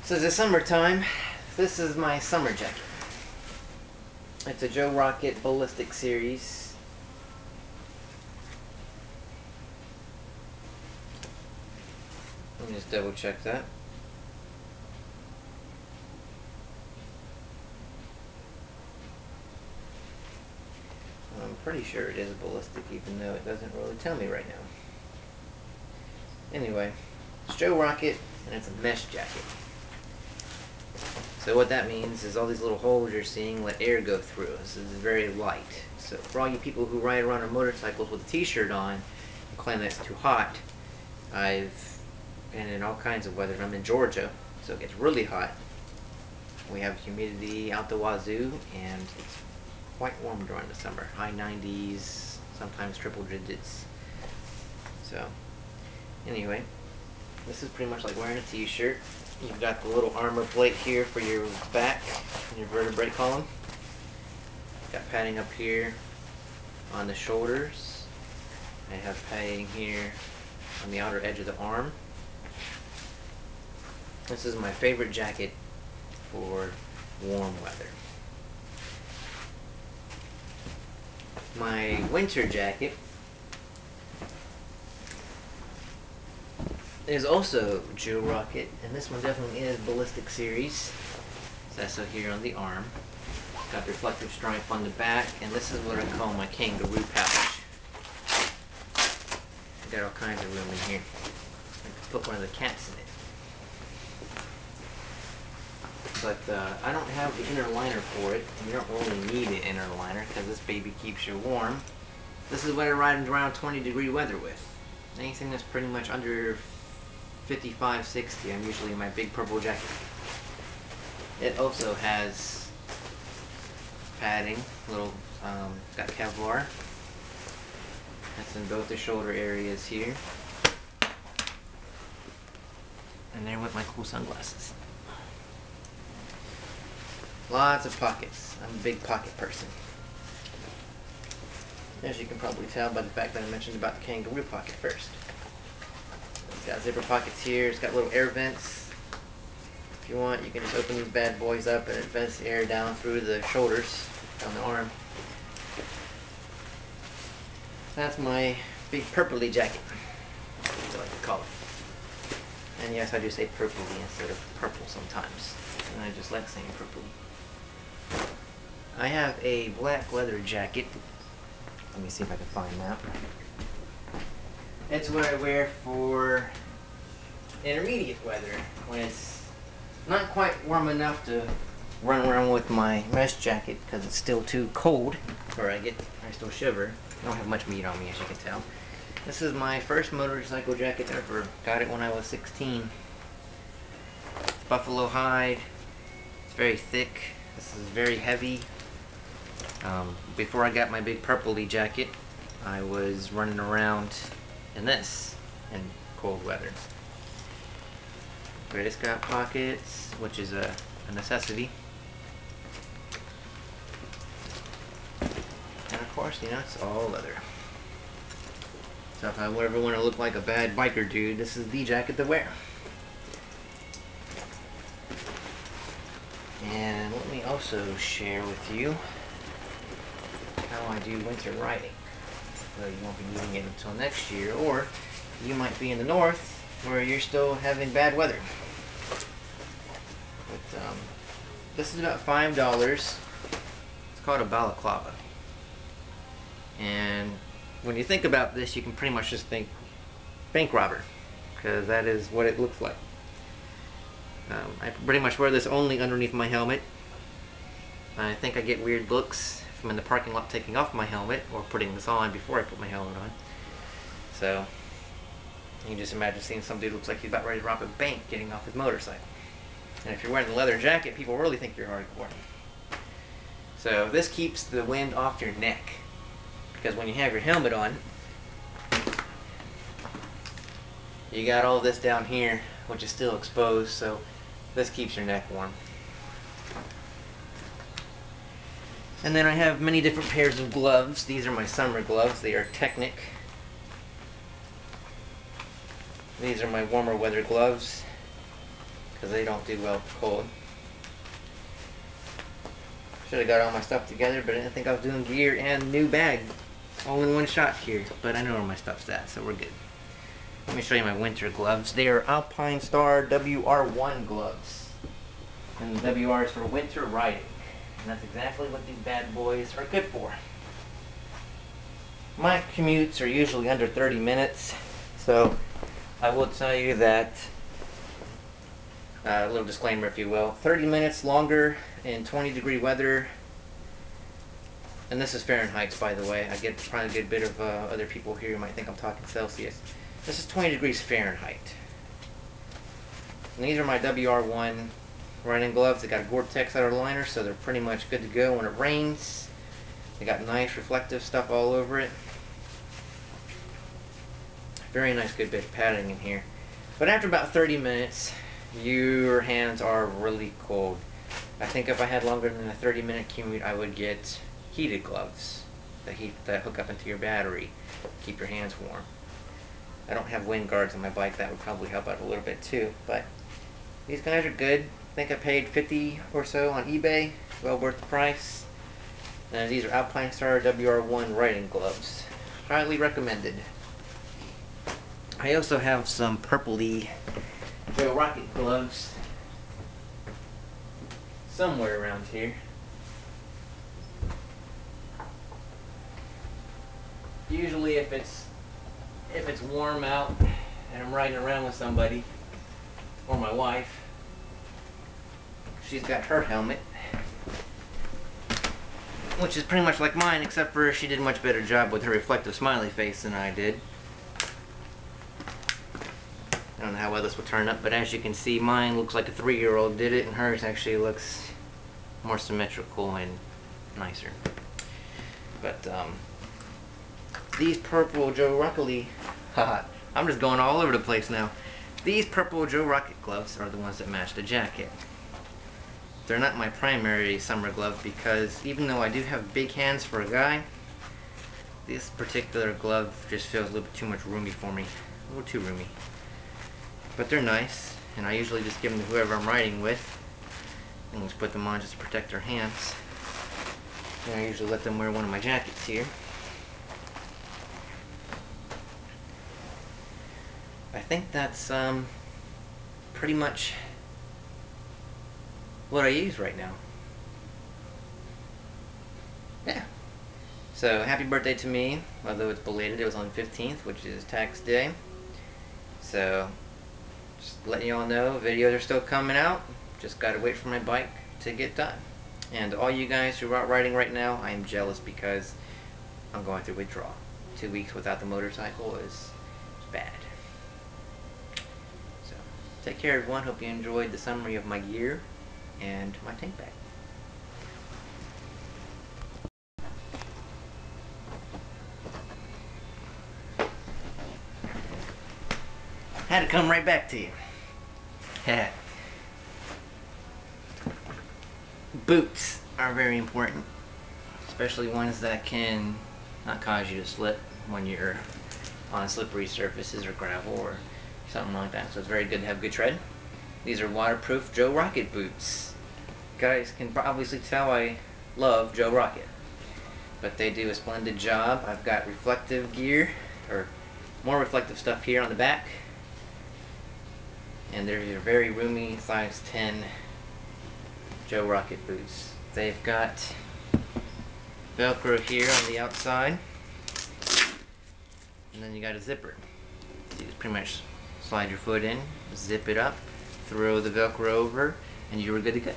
So it's summertime. This is my summer jacket. It's a Joe Rocket Ballistic Series. Let me just double check that. I'm pretty sure it is ballistic, even though it doesn't really tell me right now. Anyway, it's Joe Rocket, and it's a mesh jacket. So what that means is all these little holes you're seeing let air go through. This is very light. So for all you people who ride around on motorcycles with a t-shirt on and claim that it's too hot, I've been in all kinds of weather. I'm in Georgia, so it gets really hot. We have humidity out the wazoo, and it's quite warm during the summer. High 90s, sometimes triple digits. So, anyway, this is pretty much like wearing a t-shirt. You've got the little armor plate here for your back and your vertebrae column. Got padding up here on the shoulders. I have padding here on the outer edge of the arm. This is my favorite jacket for warm weather. My winter jacket is also Joe Rocket, and this one definitely is Ballistic Series. So that's up here on the arm. Got reflective stripe on the back, and this is what I call my kangaroo pouch. Got all kinds of room in here. I can put one of the cats in it. But I don't have the inner liner for it, and you don't really need an inner liner because this baby keeps you warm. This is what I ride around 20-degree weather with. Anything that's pretty much under 55, 60, I'm usually in my big purple jacket. It also has padding, little, got Kevlar. That's in both the shoulder areas here. And there went my cool sunglasses. Lots of pockets. I'm a big pocket person. As you can probably tell by the fact that I mentioned about the kangaroo pocket first. It's got zipper pockets here. It's got little air vents. If you want, you can just open these bad boys up and it vents air down through the shoulders, down the arm. That's my big purpley jacket, as I like to call it. And yes, I do say purpley instead of purple sometimes. And I just like saying purpley. I have a black leather jacket. Let me see if I can find that. It's what I wear for intermediate weather, when it's not quite warm enough to run around with my mesh jacket because it's still too cold, or I still shiver. I don't have much meat on me, as you can tell. This is my first motorcycle jacket ever. Got it when I was 16. It's buffalo hide. It's very thick. This is very heavy. Before I got my big purpley jacket, I was running around in this in cold weather. But it's got pockets, which is a necessity. And of course, you know, it's all leather. So if I ever want to look like a bad biker dude, this is the jacket to wear. And let me also share with you how I do winter riding. Though you won't be needing it until next year, or you might be in the north where you're still having bad weather. But this is about $5. It's called a balaclava. And when you think about this, you can pretty much just think bank robber, because that is what it looks like. I pretty much wear this only underneath my helmet. I think I get weird looks if I'm in the parking lot taking off my helmet or putting this on before I put my helmet on. So you can just imagine seeing some dude who looks like he's about ready to rob a bank getting off his motorcycle. And if you're wearing the leather jacket, people really think you're hardcore. So this keeps the wind off your neck, because when you have your helmet on, you got all this down here, which is still exposed, so this keeps your neck warm. And then I have many different pairs of gloves. These are my summer gloves. They are Technic. These are my warmer weather gloves. because they don't do well with cold. Should have got all my stuff together, but I didn't think I was doing gear and new bag all in one shot here. But I know where my stuff's at, so we're good. Let me show you my winter gloves. They are Alpinestar WR1 gloves. And the WR is for winter riding. And that's exactly what these bad boys are good for. My commutes are usually under 30 minutes, so I will tell you that, a little disclaimer if you will, 30 minutes longer in 20-degree weather, and this is Fahrenheit by the way, I get probably a good bit of other people here who might think I'm talking Celsius. This is 20 degrees Fahrenheit. And these are my WR1 riding gloves. They got a Gore-Tex outer liner, so they're pretty much good to go when it rains. They got nice reflective stuff all over it. Very nice, good bit of padding in here. But after about 30 minutes, your hands are really cold. I think if I had longer than a 30-minute commute, I would get heated gloves that hook up into your battery, keep your hands warm. I don't have wind guards on my bike. That would probably help out a little bit too. But these guys are good. I think I paid $50 or so on eBay. Well worth the price. And these are Alpinestar WR1 riding gloves. Highly recommended. I also have some purpley Joe Rocket gloves somewhere around here. Usually if it's warm out and I'm riding around with somebody, or my wife, she's got her helmet, which is pretty much like mine, except for she did a much better job with her reflective smiley face than I did. I don't know how well this will turn up, but as you can see, mine looks like a 3-year-old did it, and hers actually looks more symmetrical and nicer. But these purple Joe Rocket, haha, I'm just going all over the place now. These purple Joe Rocket gloves are the ones that match the jacket. They're not my primary summer glove because even though I do have big hands for a guy, this particular glove just feels a little bit too much roomy for me. A little too roomy. But they're nice, and I usually just give them to whoever I'm riding with, and just put them on just to protect their hands. And I usually let them wear one of my jackets here. I think that's pretty much what I use right now. Yeah. So happy birthday to me, although it's belated. It was on the 15th, which is tax day. So just letting y'all know, videos are still coming out. Just gotta wait for my bike to get done. And all you guys who are out riding right now, I am jealous because I'm going through withdrawal. 2 weeks without the motorcycle is bad. So take care everyone. Hope you enjoyed the summary of my gear and my tank bag. Had to come right back to you. Boots are very important, especially ones that can not cause you to slip when you're on slippery surfaces or gravel or something like that. So it's very good to have good tread. These are waterproof Joe Rocket boots. Guys can obviously tell I love Joe Rocket, but they do a splendid job. I've got reflective gear, or more reflective stuff here on the back, and they're your very roomy size 10 Joe Rocket boots. They've got Velcro here on the outside, and then you got a zipper. So you just pretty much slide your foot in, zip it up, throw the Velcro over, and you were good to go.